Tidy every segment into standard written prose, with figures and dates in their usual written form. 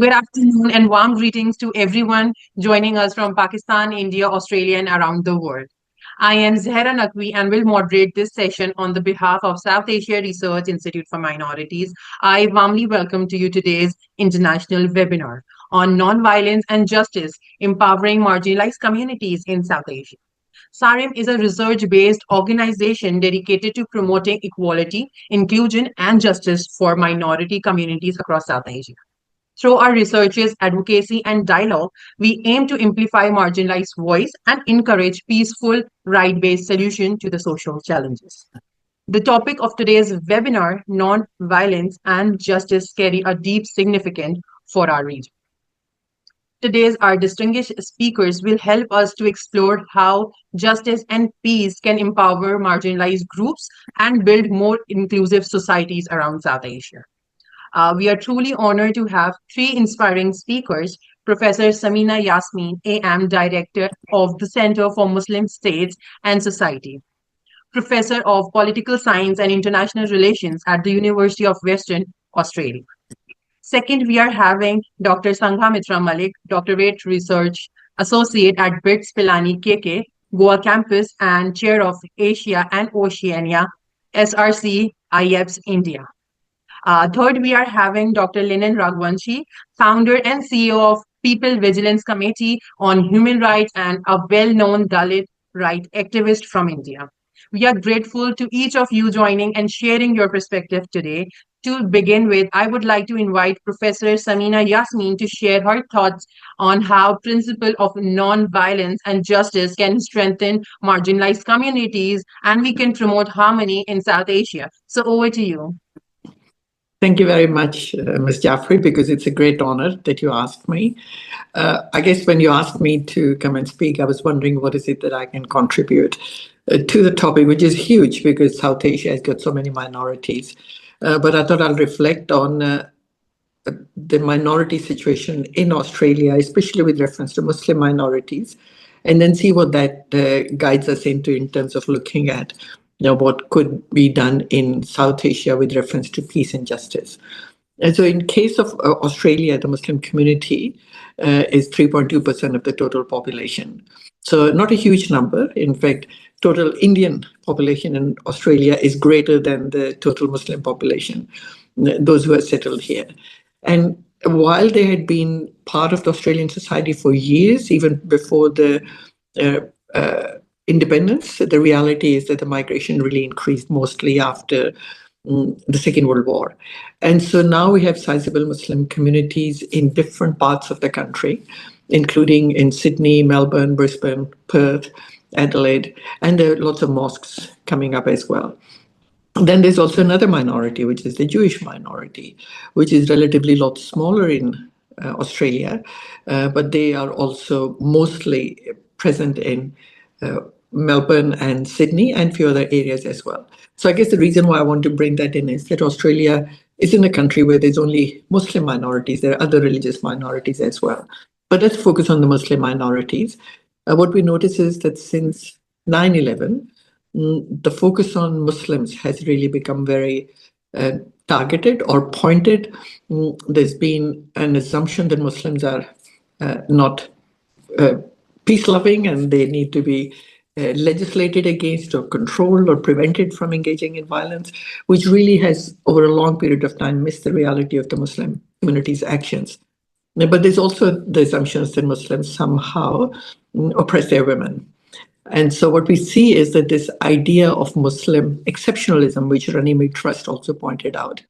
Good afternoon and warm greetings to everyone joining us from Pakistan, India, Australia, and around the world. I am Zehra Naqvi and will moderate this session on the behalf of South Asia Research Institute for Minorities. I warmly welcome to you today's international webinar on nonviolence and justice, empowering marginalized communities in South Asia. SARIM is a research-based organization dedicated to promoting equality, inclusion, and justice for minority communities across South Asia. Through our researches, advocacy, and dialogue, we aim to amplify marginalized voice and encourage peaceful, right-based solution to the social challenges. The topic of today's webinar, non-violence and justice, carry a deep significance for our region. Today's our distinguished speakers will help us to explore how justice and peace can empower marginalized groups and build more inclusive societies around South Asia. We are truly honored to have three inspiring speakers, Professor Samina Yasmeen, AM Director of the Center for Muslim States and Society, Professor of Political Science and International Relations at the University of Western Australia. Second, we are having Dr. Sanghamitra Mallick, Doctorate Research Associate at BITS Pilani KK, Goa Campus and Chair of Asia and Oceania, SRC IAPSS India. Third, we are having Dr. Lenin Raghuvanshi, founder and CEO of People Vigilance Committee on Human Rights and a well-known Dalit right activist from India. We are grateful to each of you joining and sharing your perspective today. To begin with, I would like to invite Professor Samina Yasmeen to share her thoughts on how principle of non-violence and justice can strengthen marginalized communities and we can promote harmony in South Asia. So over to you. Thank you very much, Ms. Jaffrey, because it's a great honor that you asked me. I guess when you asked me to come and speak, I was wondering what is it that I can contribute to the topic, which is huge because South Asia has got so many minorities. But I thought I'll reflect on the minority situation in Australia, especially with reference to Muslim minorities, and then see what that guides us into in terms of looking at what could be done in South Asia with reference to peace and justice. And so in case of Australia, the Muslim community is 3.2% of the total population. So not a huge number. In fact, total Indian population in Australia is greater than the total Muslim population, those who are settled here. And while they had been part of the Australian society for years, even before the independence, the reality is that the migration really increased mostly after the Second World War. And so now we have sizable Muslim communities in different parts of the country, including in Sydney, Melbourne, Brisbane, Perth, Adelaide, and there are lots of mosques coming up as well. Then there's also another minority, which is the Jewish minority, which is relatively a lot smaller in Australia, but they are also mostly present in Melbourne and Sydney and a few other areas as well. So I guess the reason why I want to bring that in is that Australia is in a country where there's only Muslim minorities. There are other religious minorities as well. But let's focus on the Muslim minorities. What we notice is that since 9/11, the focus on Muslims has really become very targeted or pointed. There's been an assumption that Muslims are not peace-loving and they need to be legislated against or controlled or prevented from engaging in violence, which really has, over a long period of time, missed the reality of the Muslim community's actions. But there's also the assumptions that Muslims somehow oppress their women. And so what we see is that this idea of Muslim exceptionalism, which Ranimi Trust also pointed out,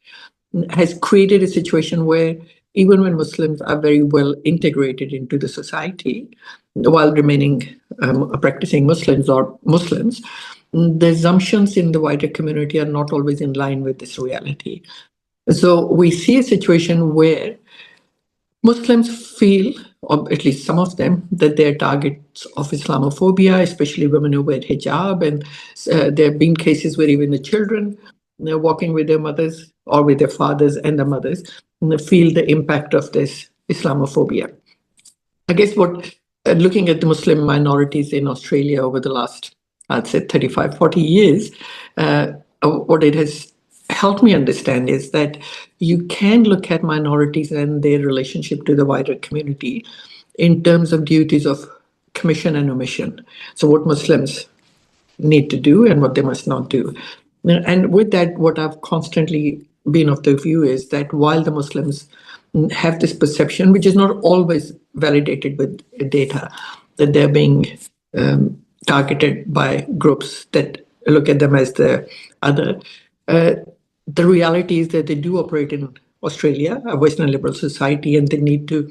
has created a situation where even when Muslims are very well integrated into the society, while remaining practicing Muslims or Muslims, the assumptions in the wider community are not always in line with this reality. So we see a situation where Muslims feel, or at least some of them, that they're targets of Islamophobia, especially women who wear hijab. And there have been cases where even the children walking with their mothers or with their fathers and the mothers feel the impact of this Islamophobia. I guess what looking at the Muslim minorities in Australia over the last, I'd say 35, 40 years, what it has helped me understand is that you can look at minorities and their relationship to the wider community in terms of duties of commission and omission. So, what Muslims need to do and what they must not do. And with that, what I've constantly been of the view is that while the Muslims have this perception, which is not always validated with data, that they're being targeted by groups that look at them as the other, uh, the reality is that they do operate in Australia, a Western liberal society, and they need to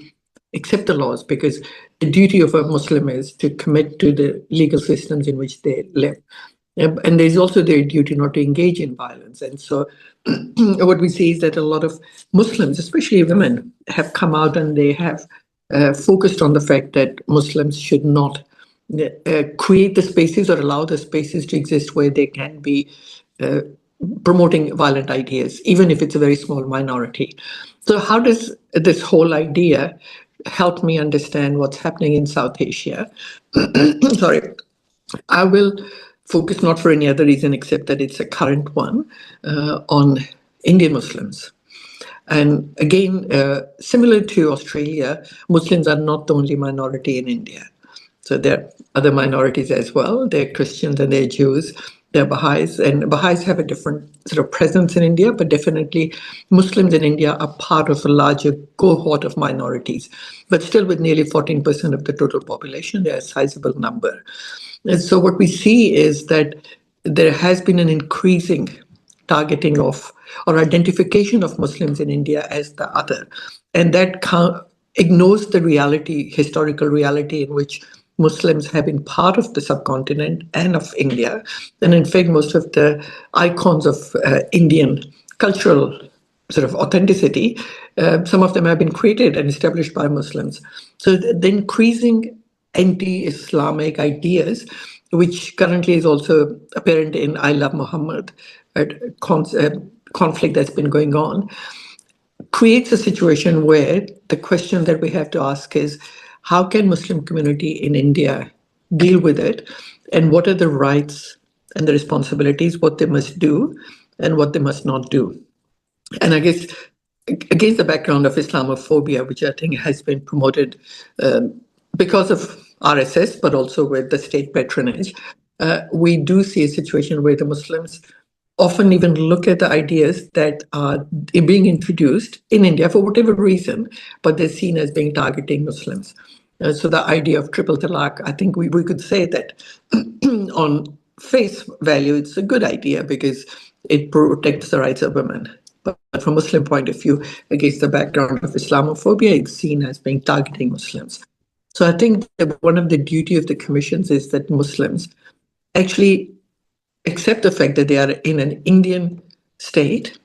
accept the laws because the duty of a Muslim is to commit to the legal systems in which they live. And there's also their duty not to engage in violence. And so, what we see is that a lot of Muslims, especially women, have come out and they have focused on the fact that Muslims should not create the spaces or allow the spaces to exist where they can be promoting violent ideas, even if it's a very small minority. So, how does this whole idea help me understand what's happening in South Asia? Sorry, I will focus not for any other reason except that it's a current one on Indian Muslims. And again, similar to Australia, Muslims are not the only minority in India. So there are other minorities as well. They're Christians and they're Jews. They're Baha'is, and Baha'is have a different sort of presence in India, but definitely Muslims in India are part of a larger cohort of minorities. But still, with nearly 14% of the total population, they're a sizable number. And so what we see is that there has been an increasing targeting of or identification of Muslims in India as the other. And that ignores the reality, historical reality in which Muslims have been part of the subcontinent and of India. And in fact, most of the icons of Indian cultural sort of authenticity, some of them have been created and established by Muslims. So the increasing anti-Islamic ideas, which currently is also apparent in I Love Muhammad conflict that's been going on, creates a situation where the question that we have to ask is, how can Muslim community in India deal with it, and what are the rights and the responsibilities, what they must do and what they must not do. And I guess against the background of Islamophobia, which I think has been promoted because of RSS, but also with the state patronage, we do see a situation where the Muslims often even look at the ideas that are being introduced in India for whatever reason, but they're seen as being targeting Muslims. So the idea of triple talaq, I think we could say that on face value, it's a good idea because it protects the rights of women. But from a Muslim point of view, against the background of Islamophobia, it's seen as being targeting Muslims. So I think that one of the duty of the commissions is that Muslims actually accept the fact that they are in an Indian state,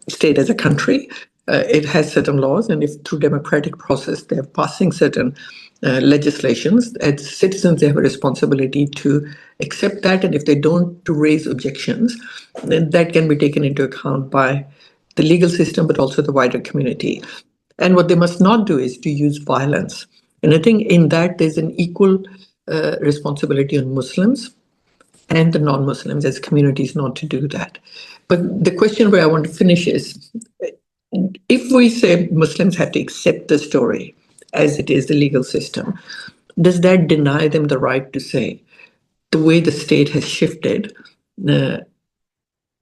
state as a country. It has certain laws, and if through democratic process they're passing certain legislations, as citizens they have a responsibility to accept that, and if they don't, to raise objections, then that can be taken into account by the legal system, but also the wider community. And what they must not do is to use violence. And I think in that there's an equal responsibility on Muslims and the non-Muslims as communities not to do that. But the question where I want to finish is, if we say Muslims have to accept the story as it is, the legal system, does that deny them the right to say the way the state has shifted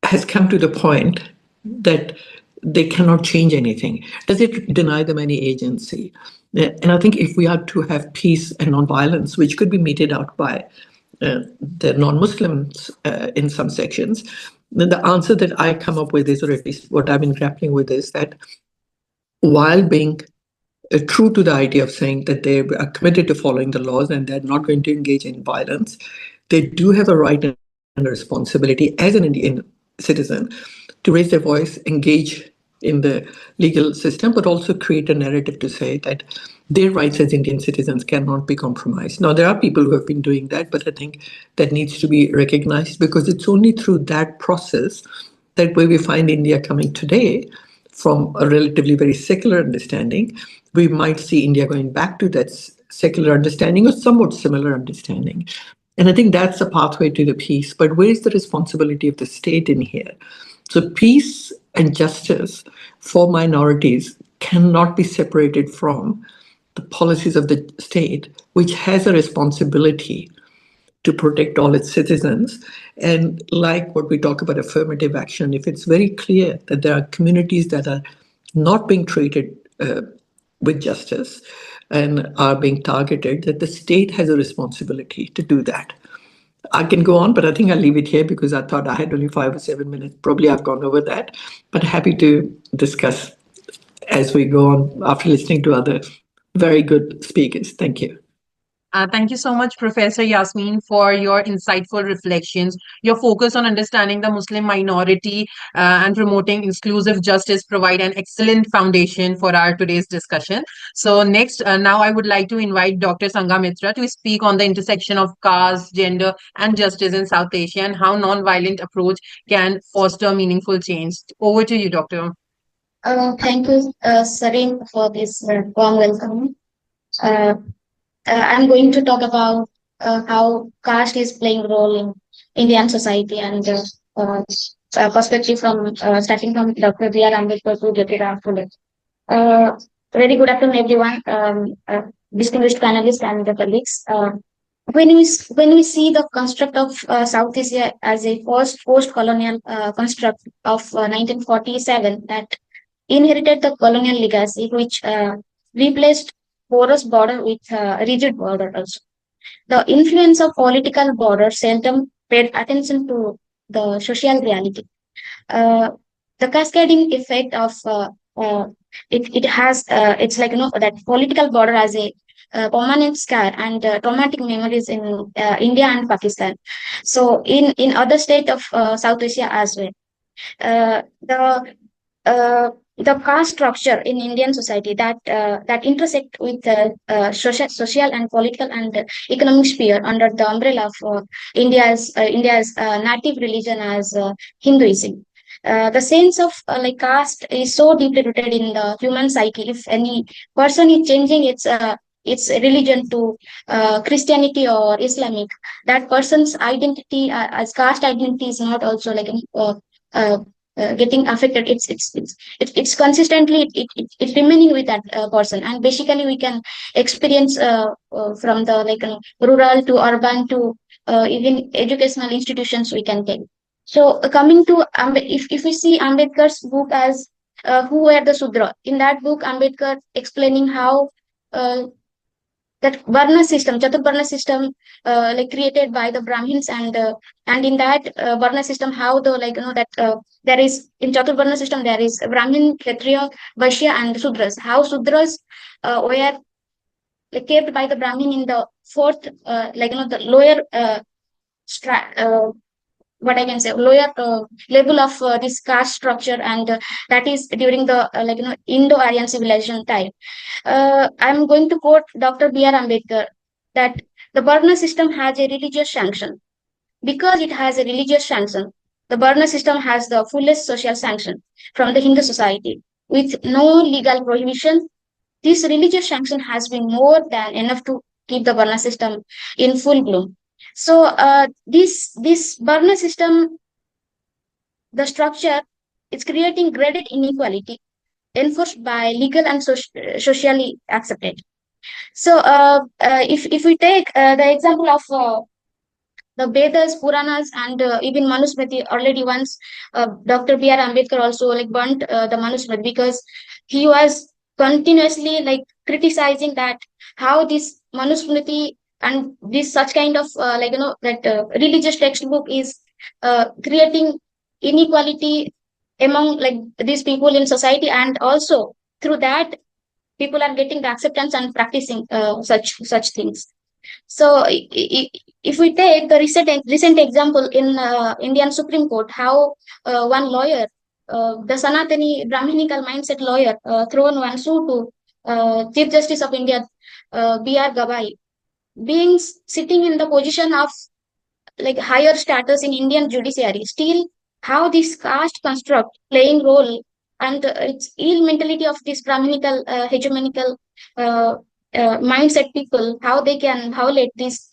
has come to the point that they cannot change anything? Does it deny them any agency? And I think if we are to have peace and non-violence, which could be meted out by the non-Muslims in some sections, then the answer that I come up with is, or at least what I've been grappling with, is that while being true to the idea of saying that they are committed to following the laws and they're not going to engage in violence, they do have a right and a responsibility as an Indian citizen to raise their voice, engage in the legal system, but also create a narrative to say that their rights as Indian citizens cannot be compromised. Now, there are people who have been doing that, but I think that needs to be recognized, because it's only through that process that where we find India coming today from a relatively very secular understanding, we might see India going back to that secular understanding or somewhat similar understanding. And I think that's a pathway to the peace. But where is the responsibility of the state in here? So peace and justice for minorities cannot be separated from the policies of the state, which has a responsibility to protect all its citizens. And like what we talk about affirmative action, if it's very clear that there are communities that are not being treated with justice and are being targeted, that the state has a responsibility to do that. I can go on, but I think I'll leave it here because I thought I had only 5 or 7 minutes. Probably I've gone over that, but happy to discuss as we go on after listening to other very good speakers. Thank you. Thank you so much, Professor Yasmeen, for your insightful reflections. Your focus on understanding the Muslim minority and promoting inclusive justice provide an excellent foundation for our today's discussion. So next, now I would like to invite Dr. Sanghamitra to speak on the intersection of caste, gender, and justice in South Asia and how non-violent approach can foster meaningful change. Over to you, Doctor. Thank you, SARIM, for this warm welcome. Uh, I'm going to talk about how caste is playing a role in Indian society and perspective from starting from Dr. B.R. Ambedkar to Jyotirao Phule. Uh, Very good afternoon, everyone, distinguished panelists and the colleagues. When we see the construct of South Asia as a first post-colonial construct of 1947 that inherited the colonial legacy, which replaced porous border with rigid border also. The influence of political borders seldom paid attention to the social reality. Uh, the cascading effect of it has it's like that political border as a permanent scar and traumatic memories in India and Pakistan. So in other states of South Asia as well. Uh, the the caste structure in Indian society that intersect with social and political and economic sphere under the umbrella of India's native religion as Hinduism. The sense of like caste is so deeply rooted in the human psyche. If any person is changing its religion to Christianity or Islamic, that person's identity as caste identity is not also like uh, getting affected. It's consistently it's remaining with that person, and basically we can experience from the like rural to urban to even educational institutions we can take. So coming to if we see Ambedkar's book as who were the Sudra, in that book Ambedkar explaining how uh, that Varna system, Chaturvarna system, like created by the Brahmins, and in that Varna system, how the like that there is in Chaturvarna system there is Brahmin, Kshatriya, Vaishya, and Sudras. How Sudras were like kept by the Brahmin in the fourth, like the lower what I can say, lower level of this caste structure, and that is during the like Indo-Aryan civilization time. I'm going to quote Dr. B.R. Ambedkar that the Varna system has a religious sanction. Because it has a religious sanction, the Varna system has the fullest social sanction from the Hindu society. With no legal prohibition, this religious sanction has been more than enough to keep the Varna system in full bloom. So this Varna system, the structure, is creating graded inequality enforced by legal and socially accepted. So if we take the example of the Vedas, Puranas, and even Manusmriti, already once Dr. B.R. Ambedkar also like burnt the Manusmriti because he was continuously like criticizing that how this Manusmriti and this such kind of that religious textbook is creating inequality among like these people in society, and also through that people are getting the acceptance and practicing such things. So if we take the recent example in Indian Supreme Court, how one lawyer, the Sanatani Brahminical mindset lawyer, thrown one suit to Chief Justice of India, B.R. Gabai, being sitting in the position of like higher status in Indian judiciary, still how this caste construct playing role and its ill mentality of this Brahminical hegemonical uh, mindset people, how they can violate this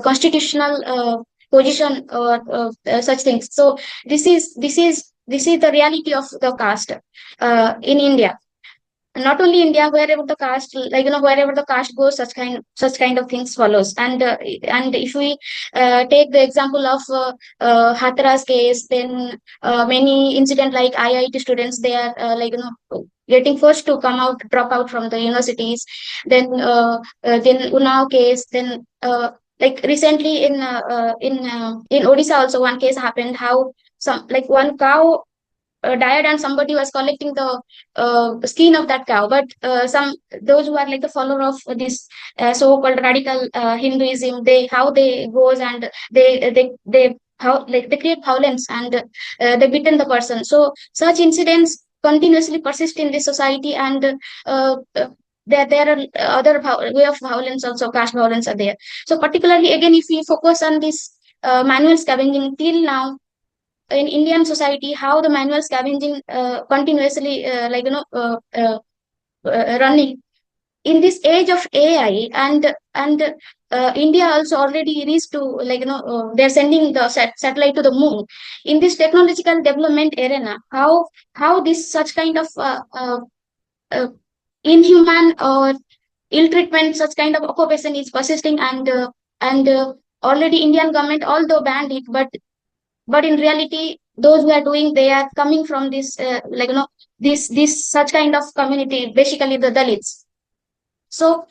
constitutional position or such things. So this is This is the reality of the caste in India. Not only India, wherever the caste, wherever the caste goes, such kind of things follows. And if we take the example of Hathras case, then many incident like IIT students, they are getting forced to come out, drop out from the universities. Then Unnao case, then like recently in Odisha also one case happened, how some like one cow died and somebody was collecting the skin of that cow, but some those who are like the follower of this so-called radical Hinduism, they how they goes and they how like they create violence and they beaten the person. So such incidents continuously persist in this society, and there are other way of violence also, caste violence are there. So particularly again, if we focus on this manual scavenging till now in Indian society, how the manual scavenging continuously running in this age of AI, and India also already reached to they're sending the satellite to the moon. In this technological development arena, how this such kind of uh, inhuman or ill treatment, such kind of occupation is persisting, and already Indian government although banned it, but in reality those who are doing, they are coming from this this such kind of community, basically the Dalits. So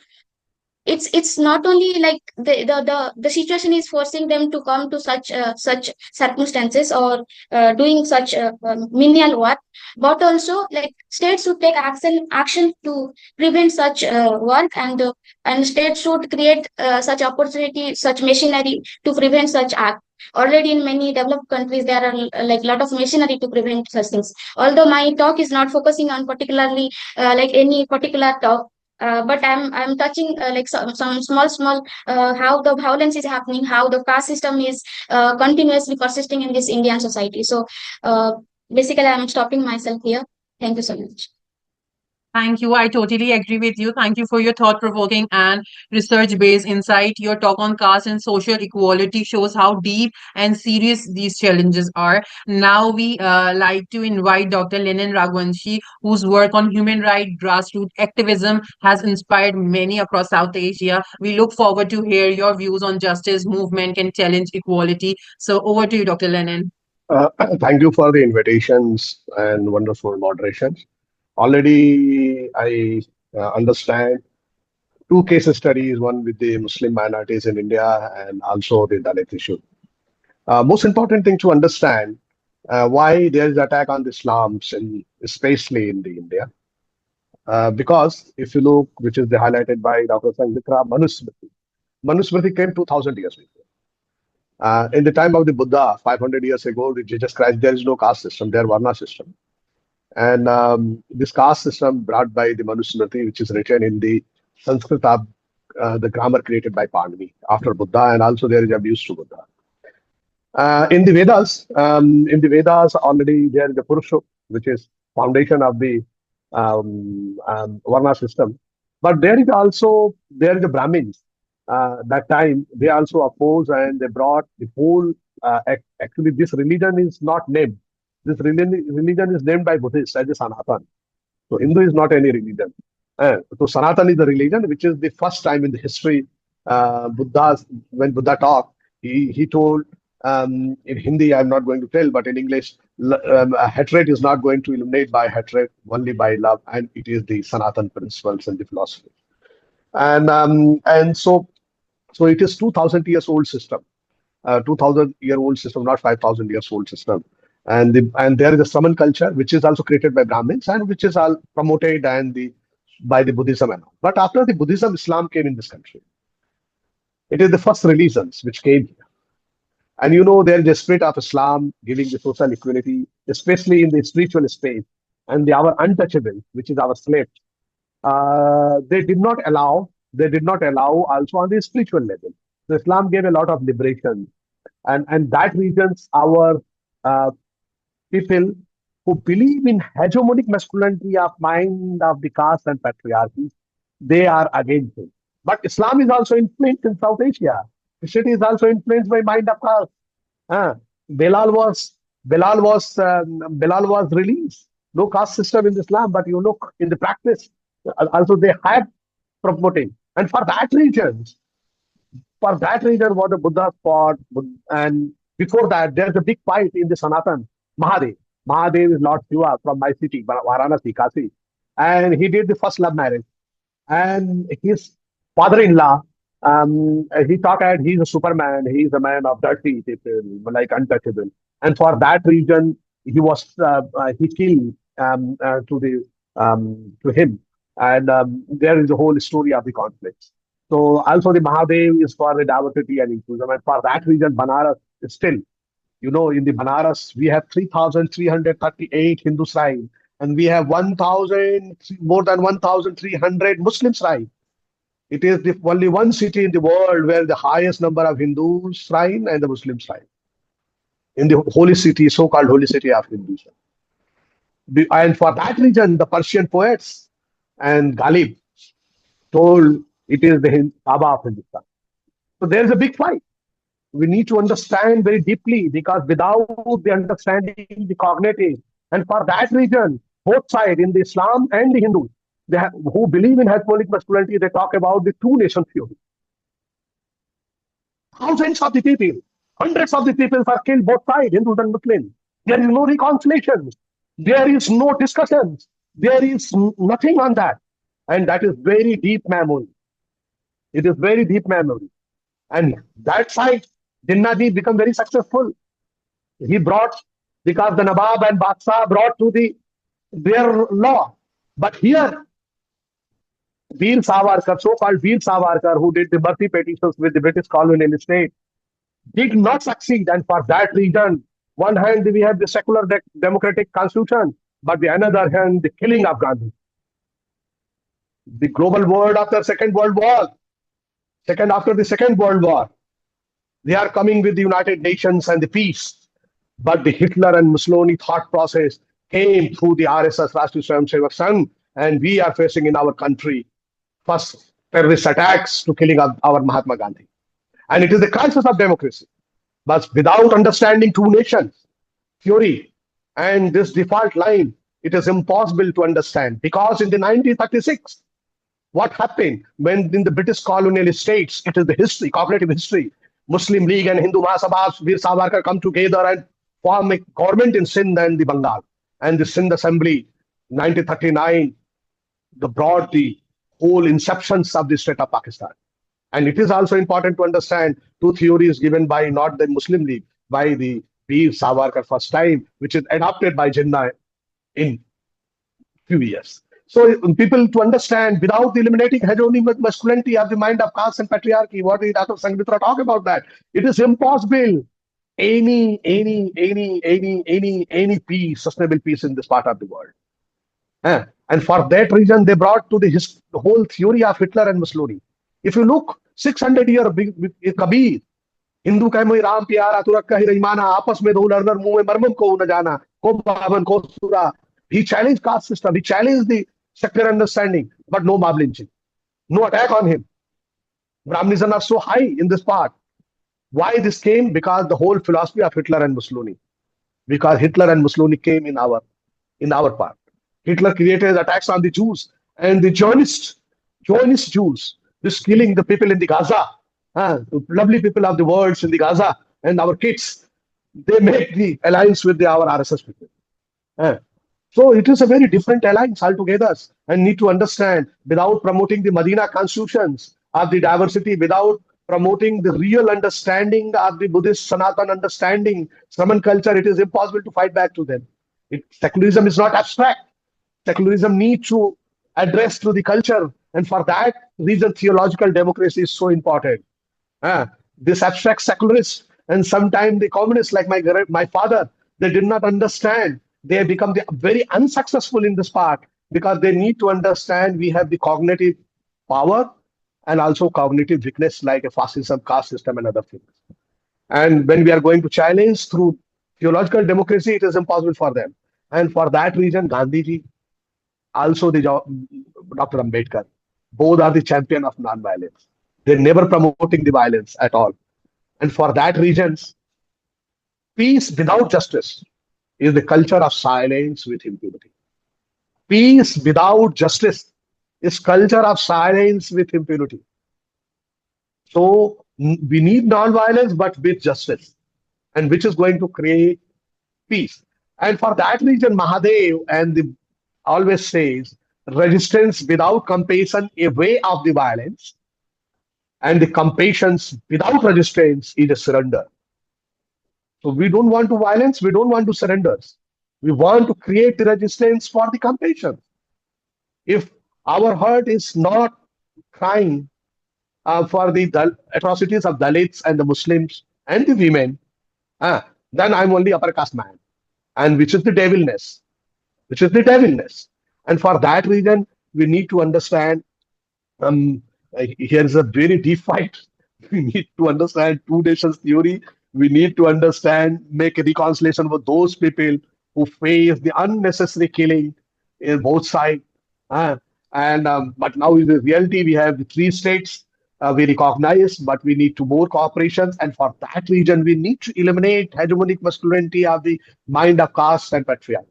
it's not only like the situation is forcing them to come to such circumstances, or doing such menial work, but also like states should take action to prevent such work, and states should create such opportunity, such machinery to prevent such act. Already in many developed countries there are like lot of machinery to prevent such things. Although my talk is not focusing on particularly like any particular talk, but I'm touching like some small how the violence is happening, how the caste system is continuously persisting in this Indian society. So uh, basically I'm stopping myself here. Thank you so much. Thank you. I totally agree with you. Thank you for your thought provoking and research based insight. Your talk on caste and social equality shows how deep and serious these challenges are. Now, we like to invite Dr. Lenin Raghuvanshi, whose work on human rights grassroots activism has inspired many across South Asia. We look forward to hear your views on justice, movement, and challenge equality. So, over to you, Dr. Lenin. Uh, Thank you for the invitations and wonderful moderations. Already, I understand two case studies, one with the Muslim minorities in India and also the Dalit issue. Most important thing to understand why there is attack on the Islams, especially in the India. Because if you look, which is highlighted by Dr. Sanghamitra Mallick, Manusmriti came 2000 years before. In the time of the Buddha, 500 years ago, with Jesus Christ, there is no caste system, there Varna system. And this caste system brought by the Manusmriti, which is written in the Sanskrit, the grammar created by Pandini after Buddha, and also there is abuse to Buddha. In the Vedas already there is the Purusha, which is foundation of the Varna system. But there is the Brahmins. That time they also opposed and they brought the whole. Actually, this religion is not named. This religion is named by Buddhists as the Sanatan. So Hindu is not any religion. So Sanatan is the religion, which is the first time in the history. When Buddha talked, he told in Hindi, I'm not going to tell, but in English, hatred is not going to eliminate by hatred, only by love, and it is the Sanatan principles and the philosophy. And so it is 2000 years old system, 2000-year-old system, not 5000 years old system. And there is a Saman culture, which is also created by Brahmins and which is all promoted by the Buddhism and all. But after the Buddhism, Islam came in this country. It is the first religions which came here. And there is a spirit of Islam giving the social equality, especially in the spiritual space, and our untouchable, which is our slaves. They did not allow. They did not allow also on the spiritual level. So Islam gave a lot of liberation, and that reasons our people who believe in hegemonic masculinity of mind of the caste and patriarchy, they are against it. But Islam is also influenced in South Asia. Christianity is also influenced by mind of caste. Uh, Belal was Bilal was released. No caste system in Islam, but you look in the practice. Also, they had promoting, and for that reason, what the Buddha fought, and before that, there's a big fight in the Sanatan. Mahadev. Mahadev is Lord Shiva from my city, Varanasi, Kasi, and he did the first love marriage. And his father-in-law, he thought that he's a Superman, he's a man of dirty people, like untouchable. And for that reason, he killed to him. And there is a whole story of the conflicts. So also the Mahadev is for the diversity and inclusion. And for that reason, Banaras is still, in the Banaras, we have 3,338 Hindu shrines, and we have more than 1,300 Muslim shrines. It is the only one city in the world where the highest number of Hindu shrine and the Muslim shrine in the holy city, so-called holy city of Hinduism. And for that reason, the Persian poets and Ghalib told it is the Kaaba of Hindustan. So there is a big fight. We need to understand very deeply, because without the understanding the cognitive, and for that reason, both sides in the Islam and the Hindus, who believe in hegemonic masculinity, they talk about the two-nation theory. Thousands of the people, hundreds of the people are killed both sides, Hindus and Muslims. There is no reconciliation. There is no discussion. There is nothing on that. And that is very deep memory. It is very deep memory. And that side, Jinnah become very successful. He brought, because the Nawab and Badshah brought to their law. But here, Veer Savarkar, so-called Veer Savarkar, who did the mercy petitions with the British colonial state, did not succeed. And for that reason, one hand we have the secular democratic constitution, but the another hand, the killing of Gandhi. The global world after the Second World War, they are coming with the United Nations and the peace. But the Hitler and Mussolini thought process came through the RSS, Rashtriya Swayamsevak Sangh, and we are facing in our country first terrorist attacks to killing of our Mahatma Gandhi. And it is the crisis of democracy. But without understanding two nations theory and this default line, it is impossible to understand. Because in the 1936, what happened when in the British colonial states, it is the history, cognitive history, Muslim League and Hindu Mahasabha, Veer Savarkar come together and form a government in Sindh and the Bengal. And the Sindh Assembly, 1939, brought the whole inceptions of the state of Pakistan. And it is also important to understand two theories given by not the Muslim League, by the Veer Savarkar first time, which is adopted by Jinnah in few years. So people to understand, without eliminating hegemonic masculinity of the mind of caste and patriarchy, what did Dr. Sanghamitra talk about that? It is impossible any peace, sustainable peace in this part of the world. And for that reason, they brought to the whole theory of Hitler and Mussolini. If you look 600 years Kabir, Hindu ka moi Ram pyara, Turak ka hi Rahmana, apas mein do learner muh mein marmum ko na jana, ko baban ko sura. He challenged caste system, he challenged the secular understanding, but no mob lynching, no attack on him. Brahmanism are so high in this part. Why this came? Because the whole philosophy of Hitler and Mussolini. Because Hitler and Mussolini came in our part. Hitler created attacks on the Jews and the Zionist Jews, this killing the people in the Gaza, the lovely people of the world in the Gaza, and our kids, they make the alliance with our RSS people. So it is a very different alliance altogether, and need to understand, without promoting the Medina constitutions of the diversity, without promoting the real understanding of the Buddhist Sanatan understanding, Shraman culture, it is impossible to fight back to them. Secularism is not abstract. Secularism needs to address to the culture, and for that reason, theological democracy is so important. This abstract secularists and sometimes the communists, like my father, they did not understand. They become very unsuccessful in this part because they need to understand we have the cognitive power and also cognitive weakness like a fascism, caste system, and other things. And when we are going to challenge through theological democracy, it is impossible for them. And for that reason, Gandhiji, also the Dr. Ambedkar, both are the champion of non-violence. They're never promoting the violence at all. And for that reasons, peace without justice is the culture of silence with impunity. Peace without justice is culture of silence with impunity. So we need non-violence, but with justice, and which is going to create peace. And for that reason, Mahadev always says resistance without compassion, a way of the violence, and the compassion without resistance is a surrender. So we don't want to violence, we don't want to surrender. We want to create the resistance for the compassion. If our heart is not crying for the atrocities of Dalits and the Muslims and the women, then I'm only upper caste man, and which is the devilness, which is the devilness. And for that reason, we need to understand. Here is a very deep fight. We need to understand two nations theory. We need to understand, make a reconciliation with those people who face the unnecessary killing in both sides. Uh, but now in the reality, we have the three states we recognize, but we need to more cooperation. And for that reason, we need to eliminate hegemonic masculinity of the mind of caste and patriarchy.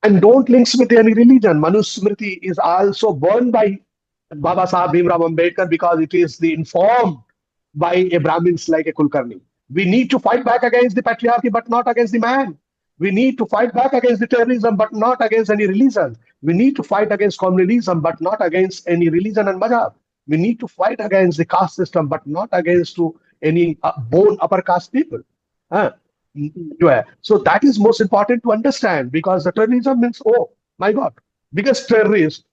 And don't links with any religion. Manusmriti is also burned by Baba Sahib Bhimrao Ambedkar because it is the informed by a Brahmins like a Kulkarni. We need to fight back against the patriarchy, but not against the man. We need to fight back against the terrorism, but not against any religion. We need to fight against communalism, but not against any religion and madhab. We need to fight against the caste system, but not against any born upper caste people. Uh, so that is most important to understand, because the terrorism means, oh my God, biggest terrorist,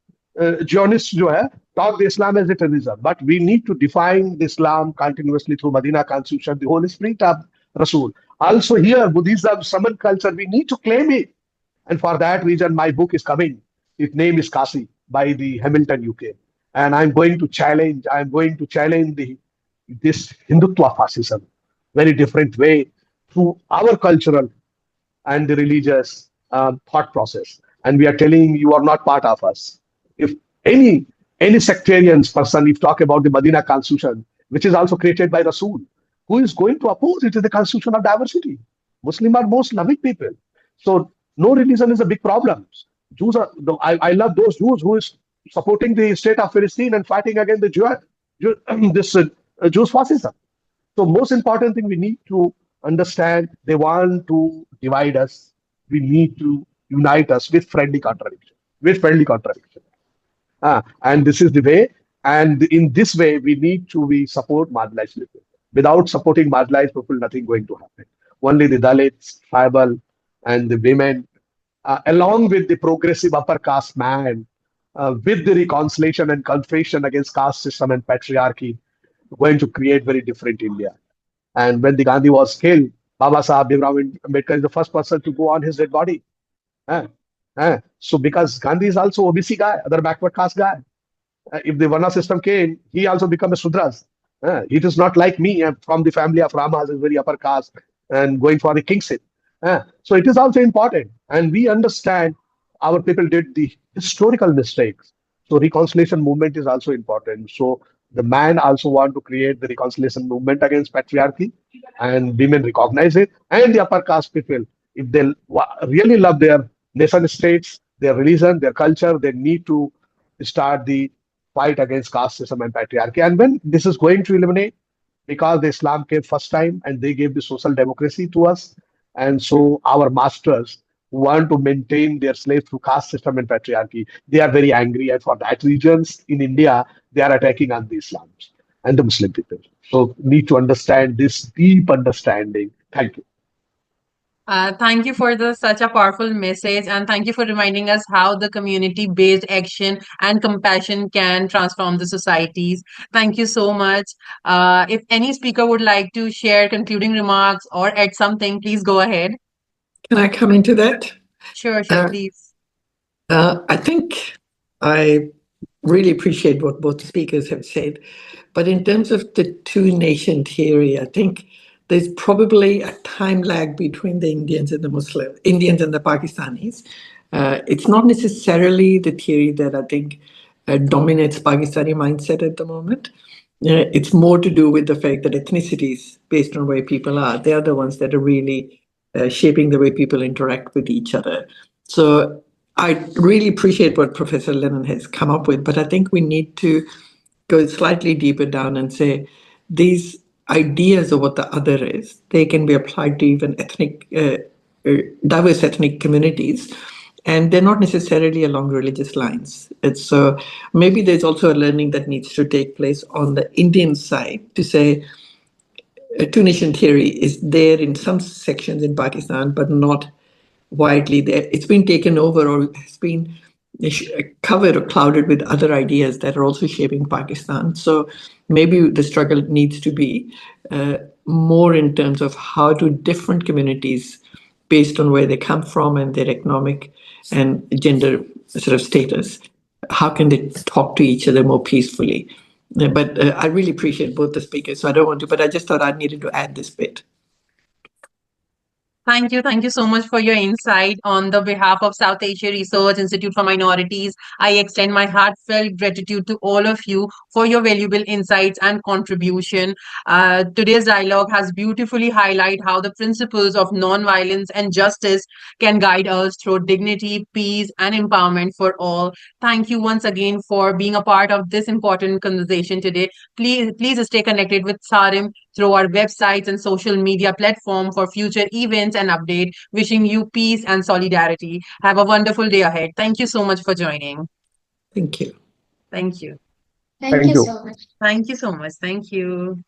Zionists जो है, talk the Islam as a terrorism. But we need to define the Islam continuously through Medina Constitution, the Holy Spirit of Rasul. Also here, Buddhism, Saman culture, we need to claim it. And for that reason, my book is coming. Its name is Kasi by the Hamilton UK. And I'm going to challenge this Hindutva fascism, very different way through our cultural and the religious thought process. And we are telling you are not part of us. If any sectarian person, if talk about the Medina Constitution, which is also created by Rasul, who is going to oppose it is the Constitution of diversity. Muslims are most loving people. So no religion is a big problem. Jews are. I love those Jews who is supporting the state of Palestine and fighting against the Jews fascism. So most important thing we need to understand, they want to divide us. We need to unite us with friendly contradiction. And this is the way. And in this way, we need to support marginalized people. Without supporting marginalized people, nothing going to happen. Only the Dalits, tribal, and the women, along with the progressive upper caste man, with the reconciliation and confession against caste system and patriarchy, going to create very different India. And when the Gandhi was killed, Baba Sahib Bhimrao Ambedkar is the first person to go on his dead body. So because Gandhi is also OBC guy, other backward caste guy. If the Varna system came, he also become a Sudras. It is not like me. I'm from the family of Ramas, is very upper caste and going for the kingship. So it is also important. And we understand our people did the historical mistakes. So reconciliation movement is also important. So the man also want to create the reconciliation movement against patriarchy, and women recognize it. And the upper caste people, if they really love their nation states, their religion, their culture, they need to start the fight against caste system and patriarchy. And when this is going to eliminate, because the Islam came first time and they gave the social democracy to us. And so our masters who want to maintain their slaves through caste system and patriarchy, they are very angry. And for that reasons, in India, they are attacking on the Islams and the Muslim people. So need to understand this deep understanding. Thank you. Thank you for such a powerful message, and thank you for reminding us how the community-based action and compassion can transform the societies. Thank you so much. If any speaker would like to share concluding remarks or add something, please go ahead. Can I come into that? Sure, please. I think I really appreciate what both speakers have said. But in terms of the two-nation theory, I think there's probably a time lag between the Indians and the Pakistanis. It's not necessarily the theory that I think dominates Pakistani mindset at the moment. It's more to do with the fact that ethnicities, based on where people are, they are the ones that are really shaping the way people interact with each other. So I really appreciate what Professor Lennon has come up with, but I think we need to go slightly deeper down and say these ideas of what the other is, they can be applied to even diverse ethnic communities. And they're not necessarily along religious lines. It's so maybe there's also a learning that needs to take place on the Indian side to say two-nation theory is there in some sections in Pakistan, but not widely there. It's been taken over or has been covered or clouded with other ideas that are also shaping Pakistan. So maybe the struggle needs to be more in terms of how do different communities, based on where they come from and their economic and gender sort of status, how can they talk to each other more peacefully? But I really appreciate both the speakers, so I don't want to, but I just thought I needed to add this bit. Thank you. Thank you so much for your insight. On the behalf of South Asia Research Institute for Minorities, I extend my heartfelt gratitude to all of you for your valuable insights and contribution. Today's dialogue has beautifully highlighted how the principles of nonviolence and justice can guide us through dignity, peace, and empowerment for all. Thank you once again for being a part of this important conversation today. Please stay connected with SARIM through our websites and social media platform for future events and update. Wishing you peace and solidarity. Have a wonderful day ahead. Thank you so much for joining. Thank you. Thank you. Thank you so much. Thank you so much. Thank you.